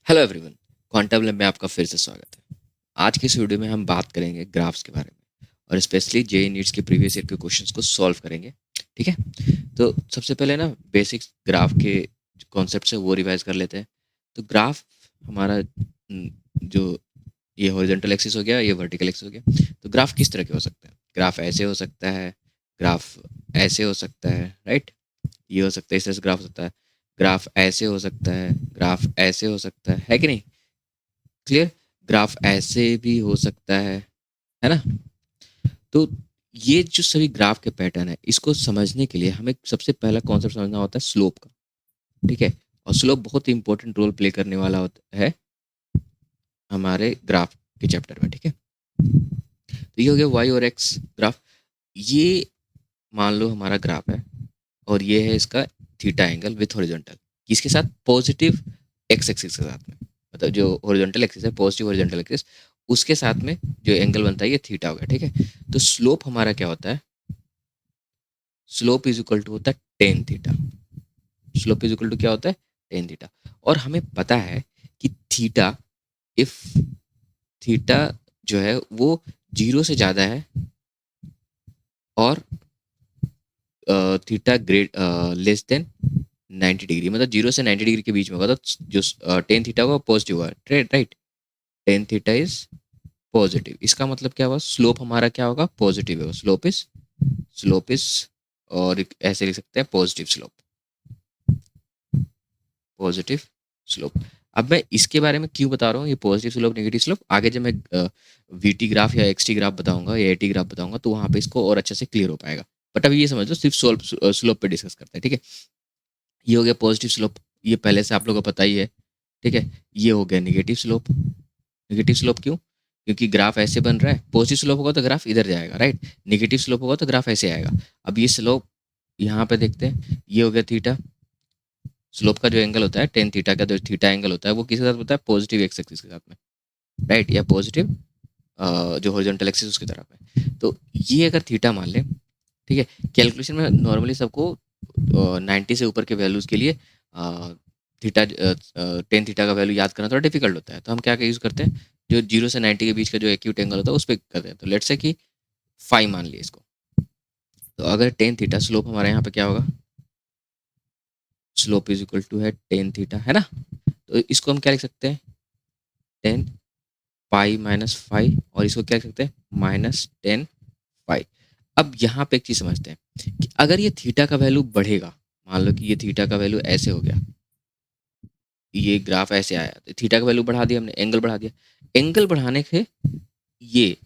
Hello everyone, quantum lab में आपका फिर से स्वागत है। आज की इस वीडियो में हम बात करेंगे ग्राफ्स के बारे में और स्पेशली जेईई नीट्स के प्रीवियस ईयर के क्वेश्चंस को सॉल्व करेंगे। ठीक है, तो सबसे पहले ना बेसिक्स ग्राफ के कॉन्सेप्ट है वो रिवाइज कर लेते हैं। तो ग्राफ हमारा जो ये हॉरिजॉन्टल एक्सिस हो गया, ये वर्टिकल एक्सिस हो गया। तो ग्राफ किस तरह के हो सकते हैं? ग्राफ ऐसे हो सकता है, ग्राफ ऐसे हो सकता है, राइट? ये हो सकता है, इस तरह से ग्राफ हो सकता है। ग्राफ ऐसे हो सकता है, ग्राफ ऐसे हो सकता है कि नहीं? क्लियर? ग्राफ ऐसे भी हो सकता है ना? तो ये जो सभी ग्राफ के पैटर्न है, इसको समझने के लिए हमें सबसे पहला कॉन्सेप्ट समझना होता है स्लोप का। ठीक है, और स्लोप बहुत ही इंपॉर्टेंट रोल प्ले करने वाला होता है हमारे ग्राफ के चैप्टर में। ठीक है, तो ये हो गया वाई और एक्स ग्राफ। ये मान लो हमारा ग्राफ है और ये है इसका थीटा एंगल विथ हॉरिजॉन्टल, किसके साथ? पॉजिटिव एक्स एक्सिस के साथ में। मतलब जो हॉरिजॉन्टल एक्सिस है, पॉजिटिव हॉरिजॉन्टल एक्सिस, उसके साथ में जो एंगल बनता है ये थीटा हो गया। ठीक है, तो स्लोप हमारा क्या होता है? स्लोप इज इक्वल टू होता है tan theta. Slope is equal to क्या होता है? Tan theta. और हमें पता है कि थीटा, इफ थीटा जो है वो जीरो से ज़्यादा है और theta great less than 90 degree, मतलब 0 से 90 डिग्री के बीच में होगा, तो जो टेन थीटा होगा पॉजिटिव होगा। Right, tan theta is positive. इसका मतलब क्या होगा? स्लोप हमारा क्या होगा? पॉजिटिव होगा। स्लोप इज और ऐसे लिख सकते हैं पॉजिटिव स्लोप। Positive slope. अब मैं इसके बारे में क्यों बता रहा हूँ ये पॉजिटिव स्लोप नेगेटिव स्लोप? आगे जब मैं वीटी ग्राफ या एक्सटी ग्राफ बताऊंगा या एटी ग्राफ बताऊंगा तो वहाँ पे इसको और अच्छे से क्लियर हो पाएगा। बट अभी ये समझ लो, सिर्फ स्लोप पे डिस्कस करते हैं। ठीक है, ये हो गया पॉजिटिव स्लोप, ये पहले से आप लोगों को पता ही है। ठीक है, ये हो गया नेगेटिव स्लोप। नेगेटिव स्लोप क्यों? क्योंकि ग्राफ ऐसे बन रहा है। पॉजिटिव स्लोप होगा तो ग्राफ इधर जाएगा, राइट? नेगेटिव स्लोप होगा तो ग्राफ ऐसे आएगा। अब ये स्लोप यहाँ पे देखते हैं, ये हो गया थीटा। स्लोप का जो एंगल होता है, टेन थीटा का जो थीटा एंगल होता है वो किसके साथ होता है? पॉजिटिव एक्स एक्सिस के साथ में, राइट? या पॉजिटिव जो हॉरिजॉन्टल एक्सिस उसकी तरफ है। तो ये अगर थीटा मान लें, ठीक है, कैलकुलेशन में नॉर्मली सबको 90 से ऊपर के वैल्यूज़ के लिए थीटा टेन थीटा का वैल्यू याद करना थोड़ा डिफिकल्ट होता है। तो हम क्या यूज़ करते हैं? जो 0 से 90 के बीच का जो एक्यूट एंगल होता है उस पर करते हैं। तो लेट्स से कि फाइव मान लिए इसको। तो अगर टेन थीटा, स्लोप हमारे यहाँ पे क्या होगा? स्लोप इज इक्वल टू है टेन थीटा, है ना? तो इसको हम क्या लिख सकते हैं? टेन पाई माइनस फाइव, और इसको क्या लिख सकते हैं? Minus ten five. अब यहाँ पे एक चीज़ समझते हैं कि अगर ये थीटा का वैल्यू बढ़ेगा, मान लो कि ये थीटा का वैल्यू ऐसे हो गया, ये ग्राफ ऐसे आया, तो थीटा का वैल्यू बढ़ा दिया हमने, एंगल बढ़ा दिया। एंगल बढ़ाने से ये,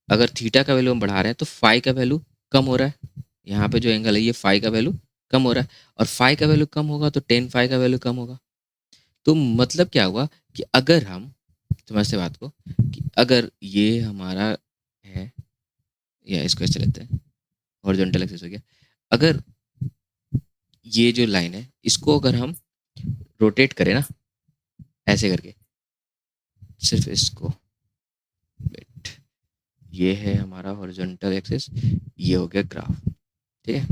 अगर थीटा का वैल्यू हम बढ़ा रहे हैं तो फाई का वैल्यू कम हो रहा है। यहाँ पे जो एंगल है ये फाई का वैल्यू कम हो रहा है, और फाई का वैल्यू कम होगा तो टेन फाई का वैल्यू कम होगा। तो मतलब क्या हुआ कि अगर हम समझते बात को, कि अगर ये हमारा है, या इसको ऐसे लेते हैं, हॉरिजॉन्टल एक्सिस हो गया। अगर ये जो लाइन है इसको अगर हम रोटेट करें ना, ऐसे करके, सिर्फ इसको, वेट, ये है हमारा हॉरिजॉन्टल एक्सिस, ये हो गया ग्राफ। ठीक है,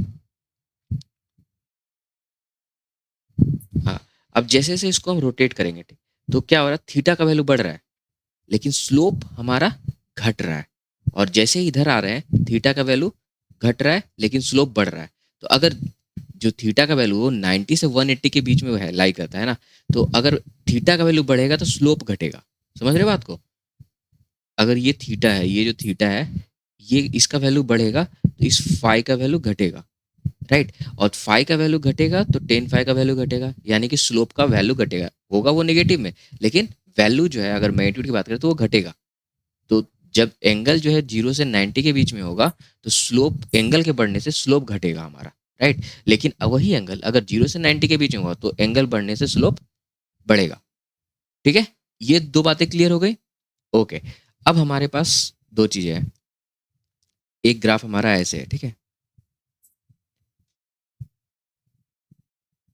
हाँ। अब जैसे जैसे इसको हम रोटेट करेंगे, ठीक, तो क्या हो रहा है? थीटा का वैल्यू बढ़ रहा है लेकिन स्लोप हमारा घट रहा है। और जैसे ही इधर आ रहे हैं थीटा का वैल्यू घट रहा है लेकिन स्लोप बढ़ रहा है। तो अगर जो थीटा का वैल्यू वो 90 से 180 के बीच में है, लाई करता है ना, तो अगर थीटा का वैल्यू बढ़ेगा तो स्लोप घटेगा। समझ रहे हो बात को? अगर ये थीटा है, ये जो थीटा है, ये इसका वैल्यू बढ़ेगा तो इस फाई का वैल्यू घटेगा, राइट? और फाई का वैल्यू घटेगा तो टेन फाई का वैल्यू घटेगा, यानी कि स्लोप का वैल्यू घटेगा। होगा वो नेगेटिव में, लेकिन वैल्यू जो है अगर मैग्नीट्यूड की बात करें तो वो घटेगा। तो जब एंगल जो है 0 से 90 के बीच में होगा तो स्लोप, एंगल के बढ़ने से स्लोप घटेगा हमारा, राइट? लेकिन वही एंगल अगर 0 से 90 के बीच में होगा तो एंगल बढ़ने से स्लोप बढ़ेगा। ठीक है, ये दो बातें क्लियर हो गई। ओके, अब हमारे पास दो चीजें हैं। एक ग्राफ हमारा ऐसे है, ठीक है,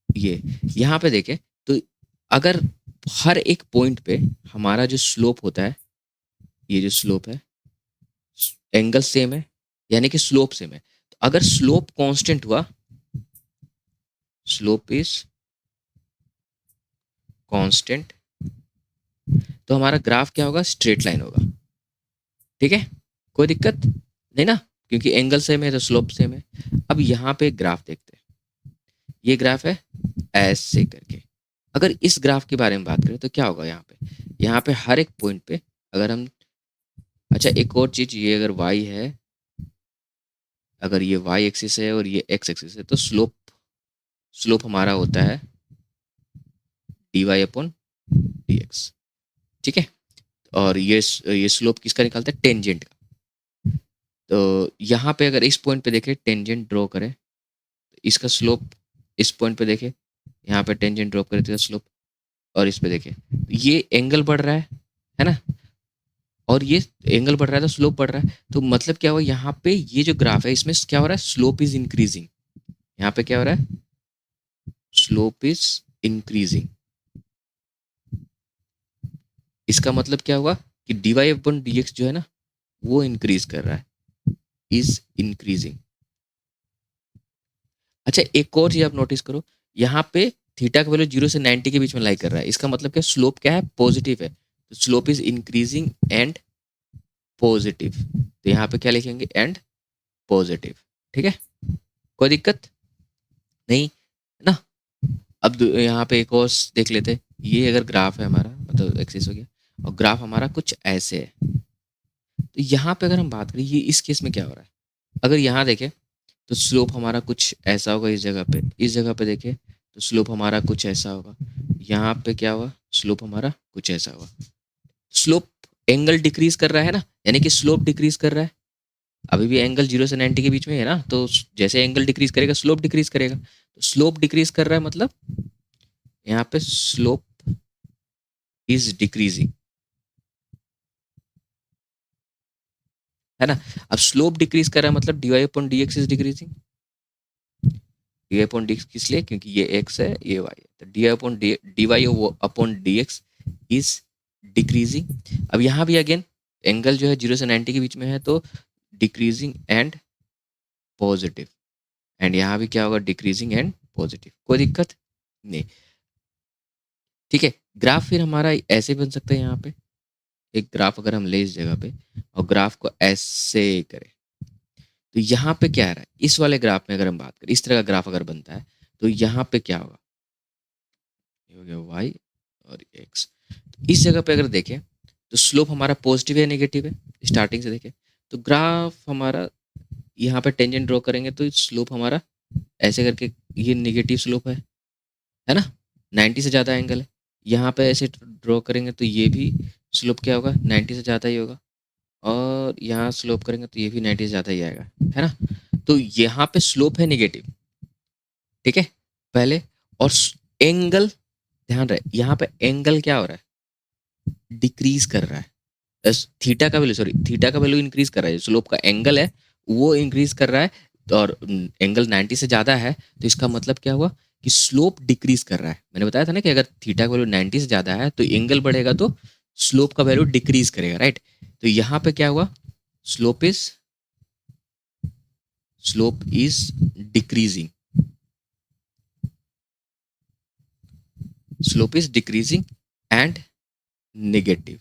ये यहाँ पे देखें, तो अगर हर एक पॉइंट पे हमारा जो स्लोप होता है, ये जो स्लोप है, एंगल सेम है, यानी कि स्लोप सेम है। तो अगर स्लोप कांस्टेंट हुआ, स्लोप इज कांस्टेंट, तो हमारा ग्राफ क्या होगा, स्ट्रेट लाइन होगा। ठीक है, कोई दिक्कत नहीं ना, क्योंकि एंगल सेम है तो स्लोप सेम है। अब यहाँ पे ग्राफ देखते हैं, ये ग्राफ है ऐसे करके। अगर इस ग्राफ के बारे में बात करें तो क्या होगा यहाँ पे, यहाँ पे हर एक पॉइंट पे अगर हम, अच्छा एक और चीज, ये अगर y है, अगर ये y एक्सिस है और ये x एक्सिस है, तो स्लोप स्लोप हमारा होता है dy अपॉन dx। ठीक है, और ये स्लोप किसका निकालता है, टेंजेंट का। तो यहाँ पे अगर इस पॉइंट पे देखें, टेंजेंट ड्रॉ करें, तो इसका स्लोप, इस पॉइंट पे देखें, यहाँ पे टेंजेंट ड्रॉ करें तो स्लोप, और इस पे देखें ये एंगल बढ़ रहा है ना, और ये एंगल बढ़ रहा है तो स्लोप बढ़ रहा है। तो मतलब क्या हुआ, यहाँ पे ये जो ग्राफ है इसमें क्या हो रहा है, स्लोप इज इंक्रीजिंग। यहाँ पे क्या हो रहा है, स्लोप इज इंक्रीजिंग। इसका मतलब क्या हुआ कि dy अपॉन dx जो है ना, वो इंक्रीज कर रहा है, इज इंक्रीजिंग। अच्छा एक और चीज आप नोटिस करो, यहाँ पे थीटा का वैल्यू 0 से 90 के बीच में लाई कर रहा है। इसका मतलब क्या, स्लोप क्या है, पॉजिटिव है। तो slope is increasing and positive. तो यहाँ पे क्या लिखेंगे, एंड पॉजिटिव। ठीक है, कोई दिक्कत नहीं है ना। अब यहाँ पे एक और देख लेते हैं, ये अगर ग्राफ है हमारा, मतलब एक्सिस हो गया, और ग्राफ हमारा कुछ ऐसे है। तो यहाँ पे अगर हम बात करें, ये इस केस में क्या हो रहा है, अगर यहाँ देखें तो स्लोप हमारा कुछ ऐसा होगा, इस जगह पे, इस जगह पे देखें तो स्लोप हमारा कुछ ऐसा होगा, यहाँ पे क्या हुआ, स्लोप हमारा कुछ ऐसा होगा। स्लोप, एंगल डिक्रीज कर रहा है ना, यानी कि स्लोप डिक्रीज कर रहा है। अभी भी एंगल 0 से 90 के बीच में है ना, तो जैसे एंगल डिक्रीज करेगा स्लोप डिक्रीज करेगा। तो स्लोप डिक्रीज कर रहा है, मतलब यहाँ पे स्लोप इज डिक्रीजिंग, है ना। अब स्लोप डिक्रीज कर रहा है मतलब dy upon dx is decreasing. dy upon dx किस लिए, क्योंकि ये x है ये y है, तो dy upon dy upon dx is decreasing. अब यहाँ भी अगेन एंगल जो है 0 से 90 के बीच में है, तो डिक्रीजिंग एंड पॉजिटिव। एंड यहाँ भी क्या होगा, डिक्रीजिंग एंड पॉजिटिव। कोई दिक्कत नहीं। ठीक है, ग्राफ फिर हमारा ऐसे बन सकता है, यहाँ पे एक ग्राफ अगर हम ले इस जगह पे और ग्राफ को ऐसे करें, तो यहाँ पे क्या आ रहा है, इस वाले ग्राफ में अगर हम बात करें, इस तरह का ग्राफ अगर बनता है तो यहाँ पे क्या होगा, ये हो गया वाई और एक्स। तो इस जगह पे अगर देखें तो स्लोप हमारा पॉजिटिव है नेगेटिव है, स्टार्टिंग से देखें तो ग्राफ हमारा, यहाँ पे टेंजेंट ड्रॉ करेंगे तो स्लोप हमारा ऐसे करके, ये नेगेटिव स्लोप है ना, 90 से ज़्यादा एंगल है। यहाँ पे ऐसे ड्रॉ करेंगे तो ये भी स्लोप क्या होगा, 90 से ज़्यादा ही होगा, और यहाँ स्लोप करेंगे तो ये भी 90 से ज़्यादा ही आएगा, है ना। तो यहाँ पे स्लोप है नेगेटिव, ठीक है पहले, और एंगल, ध्यान रहे यहाँ पे एंगल क्या हो रहा है, डिक्रीज कर रहा है। थीटा का वैल्यू, सॉरी थीटा का वैल्यू इंक्रीज कर रहा है, स्लोप का एंगल है वो इंक्रीज कर रहा है, और एंगल 90 से ज़्यादा है, तो इसका मतलब क्या हुआ कि स्लोप डिक्रीज कर रहा है। मैंने बताया था ना कि अगर थीटा का वैल्यू 90 से ज़्यादा है तो एंगल बढ़ेगा, तो स्लोप का वैल्यू डिक्रीज करेगा, राइट। तो यहाँ पे क्या हुआ, slope is decreasing, slope is decreasing and negative,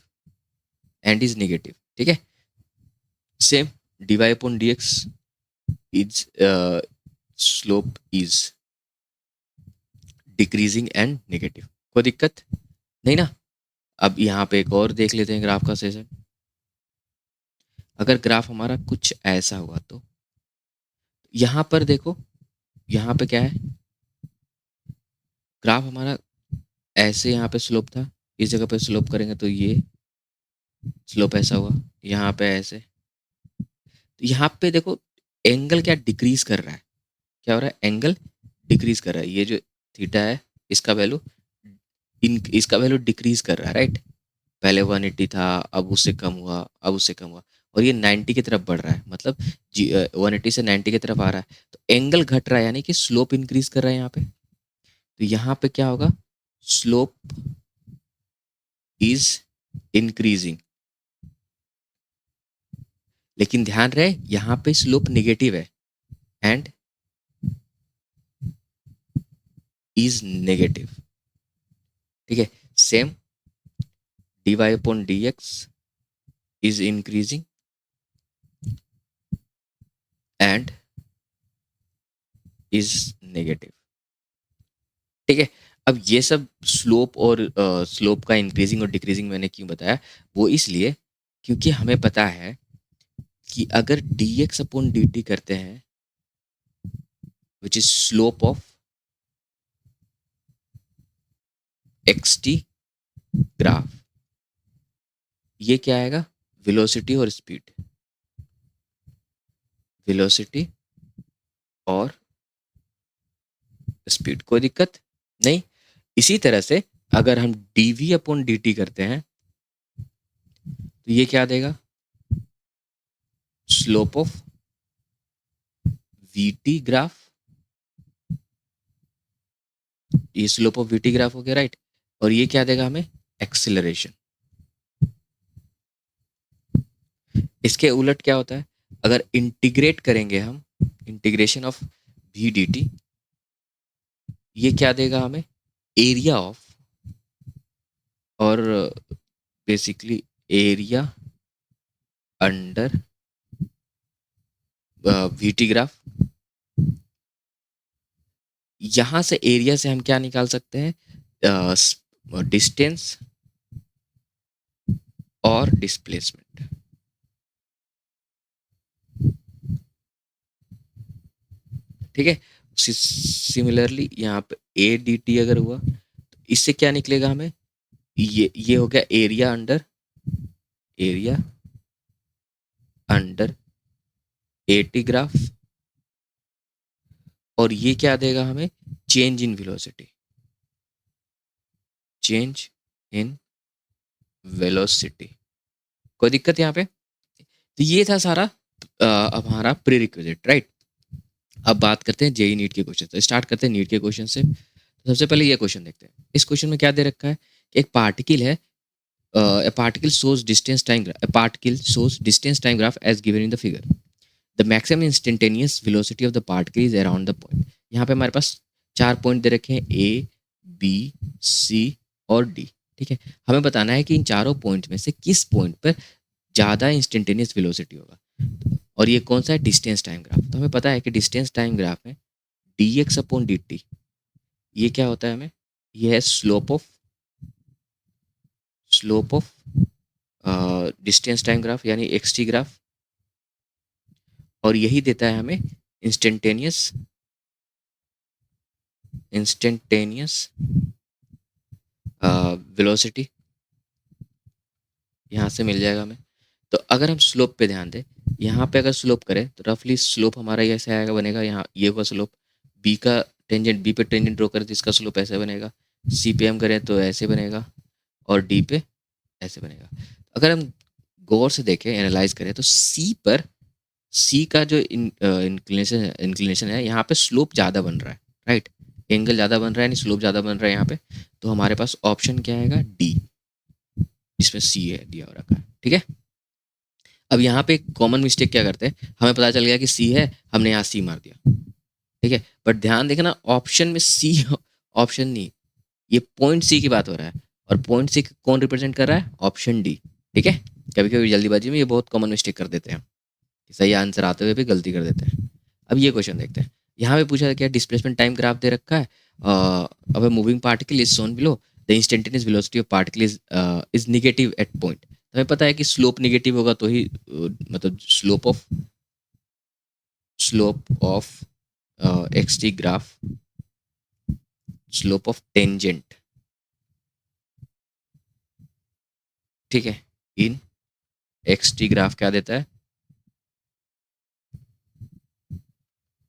and is negative. ठीक है, same dy upon dx is slope is decreasing and negative. कोई दिक्कत नहीं ना। अब यहाँ पे एक और देख लेते हैं ग्राफ का सेशन। अगर ग्राफ हमारा कुछ ऐसा हुआ तो यहाँ पर देखो, यहाँ पे क्या है, ग्राफ हमारा ऐसे यहाँ पे स्लोप था, इस जगह पे स्लोप करेंगे तो ये स्लोप ऐसा हुआ, यहाँ पे ऐसे, तो यहाँ पे देखो एंगल क्या डिक्रीज कर रहा है, क्या हो रहा है, एंगल डिक्रीज कर रहा है। ये जो थीटा है इसका वैल्यू, इसका वैल्यू डिक्रीज कर रहा है, राइट। पहले 180 था, अब उससे कम हुआ, अब उससे कम हुआ, और ये 90 की तरफ बढ़ रहा है, मतलब 180 से 90 की तरफ आ रहा है, तो एंगल घट रहा है, यानी कि स्लोप इंक्रीज कर रहा है यहाँ पे। तो यहाँ पे क्या होगा, स्लोप इज इंक्रीजिंग। लेकिन ध्यान रहे यहाँ पे स्लोप नेगेटिव है, एंड इज नेगेटिव। ठीक है, same dy upon dx is increasing and is negative। ठीक है। अब ये सब स्लोप और स्लोप का इंक्रीजिंग और डिक्रीजिंग मैंने क्यों बताया, वो इसलिए क्योंकि हमें पता है कि अगर dx अपॉन dt करते हैं which is slope of xt graph, ये क्या आएगा, वेलोसिटी और स्पीड, वेलोसिटी और स्पीड, कोई दिक्कत नहीं। इसी तरह से अगर हम dv अपॉन dt करते हैं तो ये क्या देगा, स्लोप ऑफ vt ग्राफ, ये स्लोप ऑफ vt ग्राफ हो गया राइट। और ये क्या देगा हमें, एक्सेलरेशन। इसके उलट क्या होता है, अगर इंटीग्रेट करेंगे हम, इंटीग्रेशन ऑफ v dt, ये क्या देगा हमें, एरिया ऑफ, और basically area under VT graph. यहां से एरिया से हम क्या निकाल सकते हैं, डिस्टेंस और डिस्प्लेसमेंट। ठीक है। सिमिलरली यहाँ पे ए डी टी अगर हुआ तो इससे क्या निकलेगा हमें, ये हो गया area under A T graph, और ये क्या देगा हमें, change in velocity, change in velocity. कोई दिक्कत यहाँ पे। तो ये था सारा अब हमारा प्री रिक्विजिट राइट। अब बात करते हैं जेई नीट के क्वेश्चन से, स्टार्ट करते हैं नीट के क्वेश्चन से। तो सबसे पहले ये क्वेश्चन देखते हैं। इस क्वेश्चन में क्या दे रखा है कि एक पार्टिकल है, a particle shows distance time a particle shows distance time graph as given in the figure, the maximum instantaneous velocity of the particle is around the point। यहाँ पे हमारे पास 4 पॉइंट दे रखे हैं, ए बी सी और D. ठीक है, हमें बताना है कि इन चारों पॉइंट में से किस पॉइंट पर ज़्यादा इंस्टेंटेनियस वेलोसिटी होगा, और ये कौन सा है, डिस्टेंस टाइम ग्राफ। तो हमें पता है कि डिस्टेंस टाइम ग्राफ में D x upon D T, ये क्या होता है हमें, ये है slope of distance time graph यानी एक्स टी ग्राफ, और यही देता है हमें इंस्टेंटेनियस वेलोसिटी, यहाँ से मिल जाएगा हमें। तो अगर हम स्लोप पे ध्यान दें, यहाँ पे अगर स्लोप करें तो रफली स्लोप हमारा ये ऐसे आएगा, बनेगा यहाँ ये होगा स्लोप, बी का टेंजेंट, बी पे टेंजेंट ड्रॉ करें तो इसका स्लोप ऐसे बनेगा, सी पे हम करें तो ऐसे बनेगा, और डी पे ऐसे बनेगा। अगर हम गौर से देखें, एनालाइज करें तो सी का जो इंक्लिनेशन है यहाँ पे स्लोप ज़्यादा बन रहा है राइट, एंगल ज़्यादा बन रहा है, यानी स्लोप ज़्यादा बन रहा है यहाँ पे। तो हमारे पास ऑप्शन क्या आएगा, डी, इसमें सी है दिया हो रखा है। ठीक है। अब यहाँ पे एक कॉमन मिस्टेक क्या करते हैं, हमें पता चल गया कि सी है, हमने यहाँ सी मार दिया। ठीक है, बट ध्यान देखना ऑप्शन में सी ऑप्शन नहीं, ये पॉइंट सी की बात हो रहा है, और पॉइंट सी कौन रिप्रेजेंट कर रहा है, ऑप्शन डी। ठीक है, कभी कभी जल्दीबाजी में ये बहुत कॉमन मिस्टेक कर देते हैं, सही आंसर आते हुए भी गलती कर देते हैं। अब ये क्वेश्चन देखते हैं। यहाँ पे पूछा क्या, डिस्प्लेसमेंट टाइम ग्राफ दे रखा है, अब moving particle is shown below, the instantaneous velocity of particle is negative at point. तो हमें पता है कि स्लोप नेगेटिव होगा तो ही मतलब slope of x T graph, slope of tangent, ठीक है, इन एक्स टी ग्राफ क्या देता है,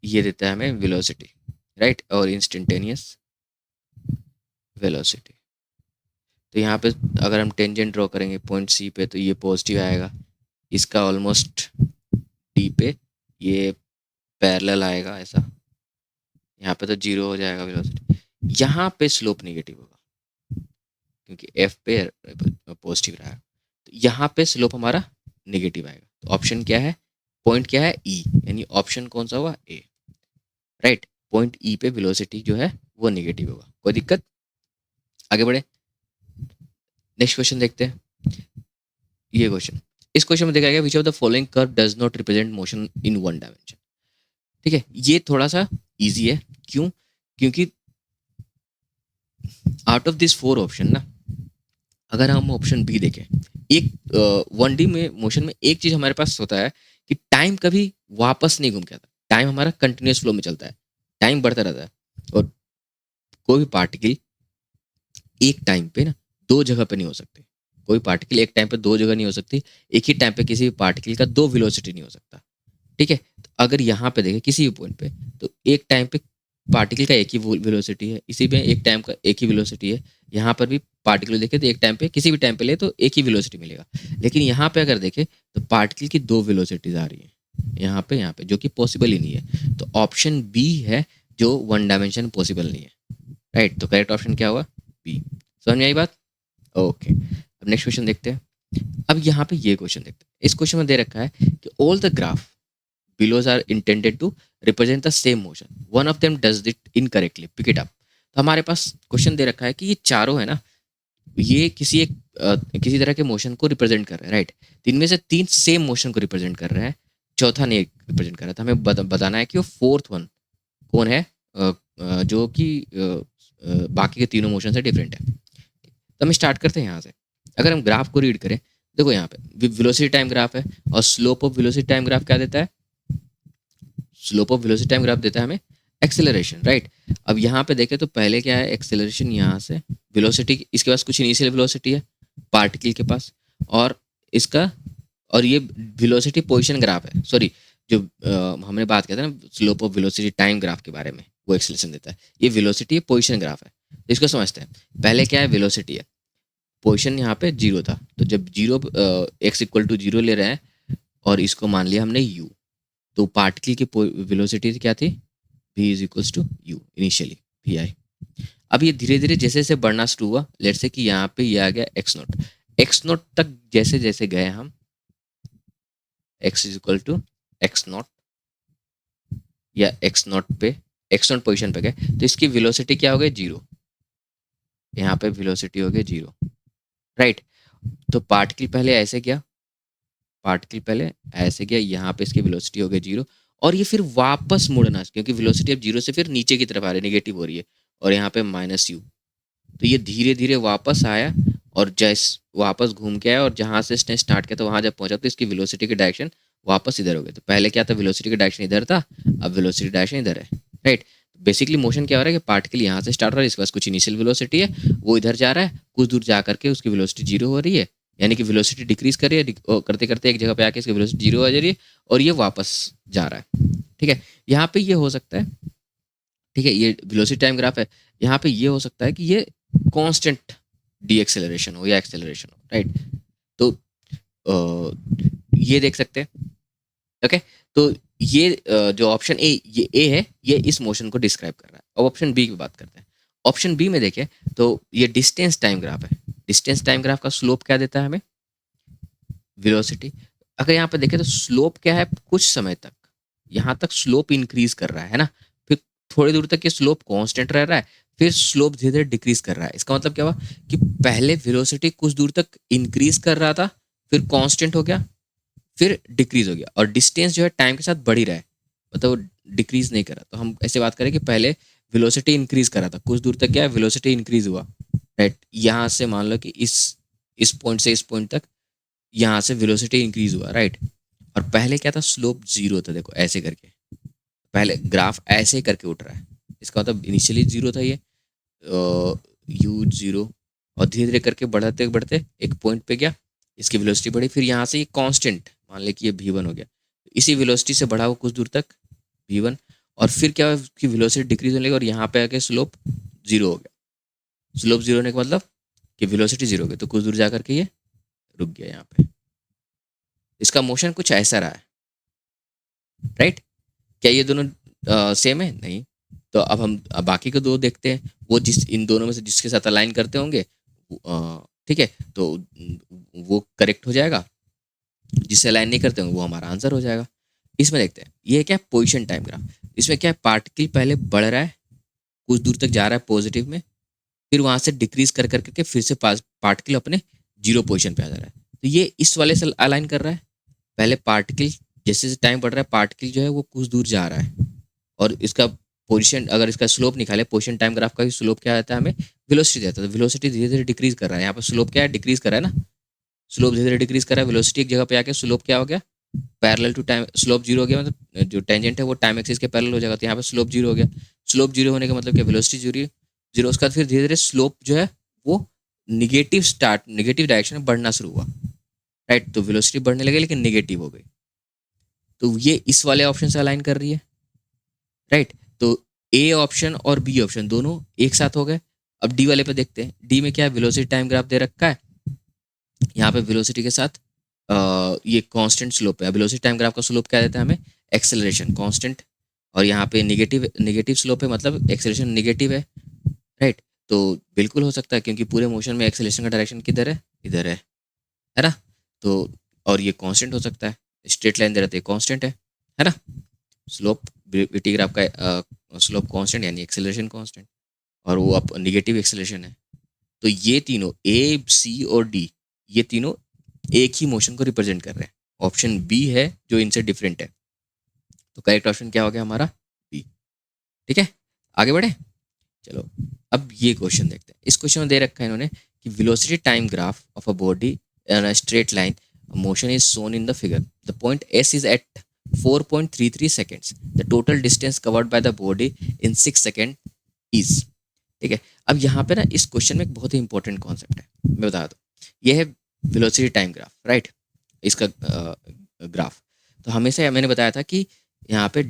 ये देता है हमें वेलोसिटी राइट, और इंस्टेंटेनियस वेलोसिटी। तो यहाँ पे अगर हम टेंजेंट ड्रॉ करेंगे पॉइंट सी पे तो ये पॉजिटिव आएगा, इसका ऑलमोस्ट डी पे ये पैरेलल आएगा ऐसा, यहाँ पे तो जीरो हो जाएगा वेलोसिटी, यहाँ पे स्लोप नेगेटिव होगा क्योंकि एफ पे पॉजिटिव रहा है, तो यहाँ पे स्लोप हमारा नेगेटिव आएगा। तो ऑप्शन क्या है, पॉइंट क्या है, ई, यानी ऑप्शन कौन सा हुआ, ए राइट। पॉइंट ई पे वेलोसिटी जो है वो नेगेटिव होगा। कोई दिक्कत, आगे बढ़े, नेक्स्ट क्वेश्चन देखते हैं। ये क्वेश्चन, इस क्वेश्चन में देखा गया which of the following curve does not represent motion in one dimension. ठीक है, ये थोड़ा सा इजी है। क्यों? क्योंकि आउट ऑफ दिस 4 ऑप्शन ना, अगर हम ऑप्शन बी देखें, एक 1D में मोशन में एक चीज हमारे पास होता है कि टाइम कभी वापस नहीं घूम के आता, टाइम हमारा कंटिन्यूस फ्लो में चलता है, टाइम बढ़ता रहता है। और कोई भी पार्टिकल एक टाइम पे ना दो जगह पे नहीं हो सकते, कोई पार्टिकल एक टाइम पे दो जगह नहीं हो सकती, एक ही टाइम पे किसी भी पार्टिकल का दो वेलोसिटी नहीं हो सकता। ठीक है, तो अगर यहाँ पे देखें किसी भी पॉइंट पे, तो एक टाइम पे पार्टिकल का एक ही वेलोसिटी है, इसी में एक टाइम का एक ही वेलोसिटी है। यहाँ पर भी पार्टिकल देखें तो एक टाइम पे किसी भी टाइम पे ले तो एक ही वेलोसिटी मिलेगा। लेकिन यहाँ पे अगर देखें तो पार्टिकल की दो वेलोसिटीज आ रही हैं, यहाँ पे, जो कि पॉसिबल ही नहीं है। तो ऑप्शन बी है जो वन डायमेंशन पॉसिबल नहीं है। राइट, तो करेक्ट ऑप्शन क्या हुआ? बी। समझ में आई बात? ओके, अब नेक्स्ट क्वेश्चन देखते हैं। अब यहाँ पे ये क्वेश्चन देखते हैं। इस क्वेश्चन में दे रखा है कि all the graph below are intended to represent the same motion, one of them does it incorrectly, pick it up. तो हमारे पास क्वेश्चन दे रखा है कि ये चारों है ना, ये किसी तरह के मोशन को रिप्रेजेंट कर रहे हैं, राइट। तो इनमें से 3 सेम मोशन को रिप्रेजेंट कर रहे हैं, चौथा नहीं रिप्रेजेंट कर रहा था। हमें बताना है कि वो फोर्थ वन कौन है, जो कि बाकी के तीनों मोशन से डिफरेंट है। तो हम स्टार्ट करते हैं यहाँ से। अगर हम ग्राफ को रीड करें, देखो यहाँ पे वेलोसिटी टाइम ग्राफ है, और slope of velocity time graph क्या देता है? Slope of velocity time graph देता है हमें एक्सेलरेशन, राइट। अब यहाँ पे देखें तो पहले क्या है, एक्सेलरेशन यहाँ से, वेलोसिटी इसके पास कुछ इनिशियल वेलोसिटी है पार्टिकल के पास, और इसका, और ये वेलोसिटी पोजीशन ग्राफ है, सॉरी, जो हमने बात किया था ना slope of velocity time graph के बारे में, वो एक्सेलरेशन देता है। ये वेलोसिटी पोजीशन ग्राफ है, तो इसको समझते हैं। पहले क्या है, वेलोसिटी है, पोजीशन यहाँ पे 0 था, तो जब जीरो एक्स इक्वल टू 0 ले रहे हैं और इसको मान लिया हमने u, तो पार्टिकल की वेलोसिटी क्या थी? v is equals to u, initially v i. अब ये धीरे धीरे जैसे जैसे बढ़ना शुरू हुआ, लेट्स से कि यहाँ पे ये आ गया एक्स नोट तक जैसे जैसे गए हम, x is equal to X naught, या एक्स नॉट पोजिशन पे गए, तो इसकी वेलोसिटी क्या हो गई? 0। यहाँ पे वेलोसिटी हो गई 0, राइट। तो पार्टिकल पहले ऐसे गया, यहाँ पे इसकी वेलोसिटी हो गई 0, और ये फिर वापस मुड़ना, क्योंकि वेलोसिटी अब 0 से फिर नीचे की तरफ आ रही है, नेगेटिव हो रही है, और यहाँ पे -u। तो ये धीरे धीरे वापस आया, और जैसे वापस घूम के आया, और जहाँ से इसने स्टार्ट किया था वहाँ जब पहुंचा तो इसकी वेलोसिटी की डायरेक्शन वापस इधर हो गई। तो पहले क्या था, वेलोसिटी की डायरेक्शन इधर था, अब वेलोसिटी डायरेक्शन इधर है, राइट। बेसिकली मोशन क्या हो रहा है कि पार्टिकल यहाँ से स्टार्ट हो रहा है, इसके पास कुछ इनिशियल वेलोसिटी है, वो इधर जा रहा है, कुछ दूर जा करके उसकी वेलोसिटी 0 हो रही है, यानी कि वेलोसिटी डिक्रीज कर रही है, करते करते एक जगह पे आके इसकी वेलोसिटी 0 हो जा रही है, और ये वापस जा रहा है। ठीक है, यहाँ पे ये हो सकता है, ठीक है, ये वेलोसिटी टाइम ग्राफ है। यहाँ पे ये हो सकता है कि ये कांस्टेंट डी एक्सेलरेशन हो या एक्सेलरेशन हो, राइट। तो ये देख सकते हैं, ओके। तो ये जो ऑप्शन ए है, ये इस मोशन को डिस्क्राइब कर रहा है। अब ऑप्शन बी की बात करते हैं। ऑप्शन बी में देखें तो ये डिस्टेंस टाइम ग्राफ है। डिस्टेंस टाइम ग्राफ का स्लोप क्या देता है हमें? वेलोसिटी। अगर यहाँ पे देखें तो स्लोप क्या है, कुछ समय तक यहाँ तक स्लोप इंक्रीज कर रहा है ना, फिर थोड़ी दूर तक ये स्लोप कांस्टेंट रह रहा है, फिर स्लोप धीरे धीरे डिक्रीज कर रहा है। इसका मतलब क्या हुआ कि पहले वेलोसिटी कुछ दूर तक इंक्रीज कर रहा था, फिर कांस्टेंट हो गया, फिर डिक्रीज हो गया, और डिस्टेंस जो है टाइम के साथ बढ़ ही रहा है, मतलब वो डिक्रीज नहीं कर रहा। तो हम ऐसे बात करें कि पहले वेलोसिटी इंक्रीज कर रहा था, कुछ दूर तक गया, वेलोसिटी इंक्रीज हुआ, राइट। यहाँ से मान लो कि इस पॉइंट से इस पॉइंट तक यहाँ से वेलोसिटी इंक्रीज हुआ, राइट। और पहले क्या था, स्लोप 0 था, देखो ऐसे करके, पहले ग्राफ ऐसे करके उठ रहा है, इसका मतलब इनिशियली 0 था ये, u0, और धीरे धीरे करके बढ़ते बढ़ते एक पॉइंट पे गया, इसकी वेलोसिटी बढ़ी, फिर यहाँ से ये कांस्टेंट मान ले कि ये v1 हो गया, इसी वेलोसिटी से बढ़ा वो कुछ दूर तक v1, और फिर क्या हुआ कि वेलोसिटी डिक्रीज होने लगी, और यहाँ पे आके स्लोप 0 हो गया। स्लोप 0 होने का मतलब कि वेलोसिटी 0 हो गई, तो कुछ दूर जा करके ये रुक गया यहाँ पे। इसका मोशन कुछ ऐसा रहा है, राइट। क्या ये दोनों सेम है? नहीं। तो अब हम बाकी के दो देखते हैं, वो इन दोनों में से जिसके साथ अलाइन करते होंगे, ठीक है, तो वो करेक्ट हो जाएगा, जिससे अलाइन नहीं करते होंगे वो हमारा आंसर हो जाएगा। इसमें देखते हैं, ये क्या है, पोजीशन टाइम ग्राफ। इसमें क्या है, पार्टिकल पहले बढ़ रहा है, कुछ दूर तक जा रहा है पॉजिटिव में, फिर वहां से डिक्रीज कर करके फिर से पार्टिकल अपने 0 पोजीशन पे आ जा रहा है। तो ये इस वाले से अलाइन कर रहा है। पहले पार्टिकल जैसे जैसे टाइम बढ़ रहा है पार्टिकल जो है वो कुछ दूर जा रहा है, और इसका पोजीशन, अगर इसका स्लोप निकाले, पोजीशन टाइम ग्राफ का भी स्लोप क्या आता है हमें, वेलोसिटी देता है। तो वेलोसिटी धीरे धीरे डिक्रीज कर रहा है, यहाँ पर स्लोप क्या है, डिक्रीज कर रहा है ना, स्लोप धीरे धीरे डिक्रीज कर रहा है। वेलोसिटी एक जगह पे आके स्लोप क्या हो गया, parallel to time, slope zero हो गया, मतलब जो टेंजेंट है वो टाइम एक्सिस के पैरेलल हो जाएगा, तो यहाँ पे स्लोप जीरो हो गया। स्लोप जीरो होने का मतलब क्या, वेलोसिटी जीरो, जीरो, उसका फिर धीरे धीरे स्लोप जो है वो निगेटिव डायरेक्शन में बढ़ना शुरू हुआ, राइट। तो वेलोसिटी बढ़ने लगी लेकिन निगेटिव हो गई। तो ये इस वाले ऑप्शन से अलाइन कर रही है, राइट। तो ए ऑप्शन और बी ऑप्शन दोनों एक साथ हो गए। अब डी वाले पे देखते हैं, डी में क्या है, वेलोसिटी टाइम ग्राफ दे रखा है, यहाँ पे वेलोसिटी के साथ ये कांस्टेंट स्लोप है। वेलोसिटी टाइम ग्राफ का स्लोप क्या देता है हमें, एक्सेलरेशन कांस्टेंट, और यहाँ पे नेगेटिव नेगेटिव स्लोप है, मतलब एक्सेलरेशन नेगेटिव है, राइट। तो बिल्कुल हो सकता है, क्योंकि पूरे मोशन में एक्सेलरेशन का डायरेक्शन किधर है, इधर है ना। तो और ये कांस्टेंट हो सकता है, स्ट्रेट लाइन दे रहे थे कांस्टेंट है ना। स्लोप वीटी ग्राफ का स्लोप कांस्टेंट यानी एक्सेलरेशन कांस्टेंट, और वो अब निगेटिव एक्सेलरेशन है। तो ये तीनों ए सी और डी, ये तीनों एक ही मोशन को रिप्रेजेंट कर रहे हैं। ऑप्शन बी है जो इनसे डिफरेंट है। तो करेक्ट ऑप्शन क्या हो गया हमारा, बी। ठीक है, आगे बढ़े, चलो अब ये क्वेश्चन देखते हैं। इस क्वेश्चन में दे रखा है इन्होंने कि velocity time graph of a body in a straight line motion is shown in the figure. The point S is at 4.33 seconds. The total distance covered by the body in 6 seconds is. ठीक है, अब यहाँ पे ना इस question में एक बहुत ही इंपॉर्टेंट कॉन्सेप्ट है, मैं बता दूँ। ये है वेलोसिटी टाइम ग्राफ, राइट, इसका ग्राफ। तो हमेशा मैंने बताया था कि यहाँ पे